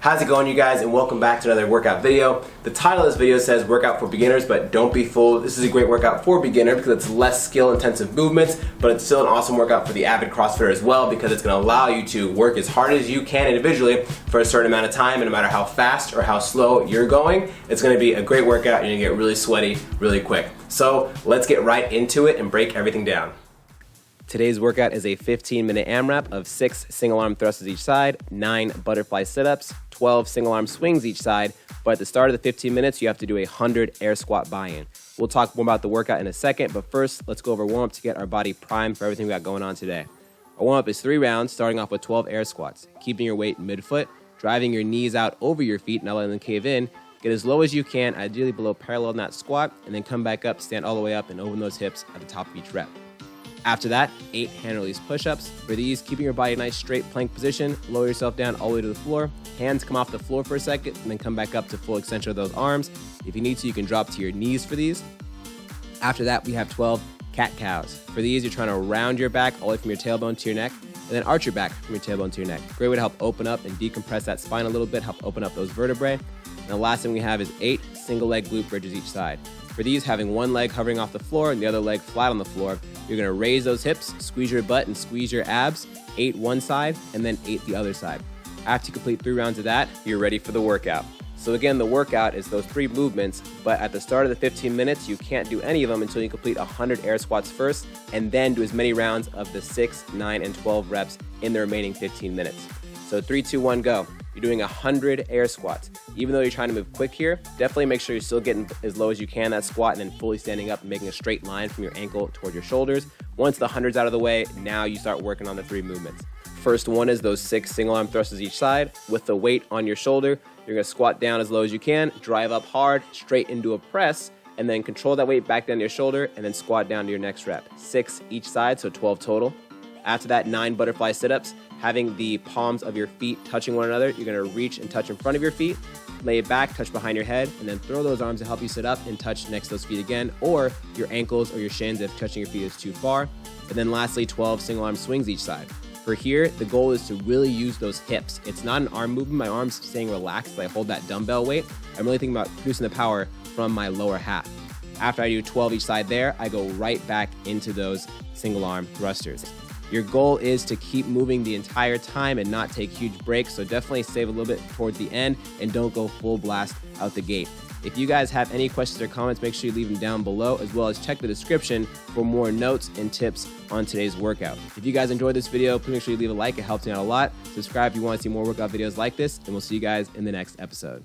How's it going, you guys, and welcome back to another workout video. The title of this video says workout for beginners, but don't be fooled. This is a great workout for beginner because it's less skill intensive movements, but it's still an awesome workout for the avid CrossFitter as well because it's going to allow you to work as hard as you can individually for a certain amount of time, and no matter how fast or how slow you're going, it's going to be a great workout. You're going to get really sweaty really quick. So let's get right into it and break everything down. Today's workout is a 15-minute AMRAP of 6 single arm thrusts each side, 9 butterfly sit-ups, 12 single arm swings each side, but at the start of the 15 minutes, you have to do a 100 air squat buy-in. We'll talk more about the workout in a second, but first, let's go over warm-up to get our body primed for everything we got going on today. Our warm-up is 3 rounds, starting off with 12 air squats, keeping your weight mid-foot, driving your knees out over your feet, not letting them cave in, get as low as you can, ideally below parallel in that squat, and then come back up, stand all the way up, and open those hips at the top of each rep. After that, 8 hand release push-ups. For these, keeping your body in a nice straight plank position, lower yourself down all the way to the floor. Hands come off the floor for a second, and then come back up to full extension of those arms. If you need to, you can drop to your knees for these. After that, we have 12 cat-cows. For these, you're trying to round your back all the way from your tailbone to your neck, and then arch your back from your tailbone to your neck. Great way to help open up and decompress that spine a little bit, help open up those vertebrae. And the last thing we have is 8 single leg glute bridges each side. For these, having one leg hovering off the floor and the other leg flat on the floor, you're going to raise those hips, squeeze your butt and squeeze your abs, 8 one side and then 8 the other side. After you complete 3 rounds of that, you're ready for the workout. So again, the workout is those 3 movements, but at the start of the 15 minutes, you can't do any of them until you complete 100 air squats first, and then do as many rounds of the 6, 9, and 12 reps in the remaining 15 minutes. So 3, 2, 1, go. You're doing 100 air squats. Even though you're trying to move quick here, definitely make sure you're still getting as low as you can that squat and then fully standing up and making a straight line from your ankle toward your shoulders. Once the 100's out of the way, now you start working on the 3 movements. First one is those 6 single arm thrusts each side. With the weight on your shoulder, you're gonna squat down as low as you can, drive up hard, straight into a press, and then control that weight back down to your shoulder and then squat down to your next rep. 6 each side, so 12 total. After that, 9 butterfly sit-ups. Having the palms of your feet touching one another, you're gonna reach and touch in front of your feet, lay it back, touch behind your head, and then throw those arms to help you sit up and touch next to those feet again, or your ankles or your shins if touching your feet is too far. And then lastly, 12 single arm swings each side. For here, the goal is to really use those hips. It's not an arm movement. My arm's staying relaxed as I hold that dumbbell weight. I'm really thinking about producing the power from my lower half. After I do 12 each side there, I go right back into those single arm thrusters. Your goal is to keep moving the entire time and not take huge breaks, so definitely save a little bit towards the end and don't go full blast out the gate. If you guys have any questions or comments, make sure you leave them down below, as well as check the description for more notes and tips on today's workout. If you guys enjoyed this video, please make sure you leave a like. It helps me out a lot. Subscribe if you want to see more workout videos like this, and we'll see you guys in the next episode.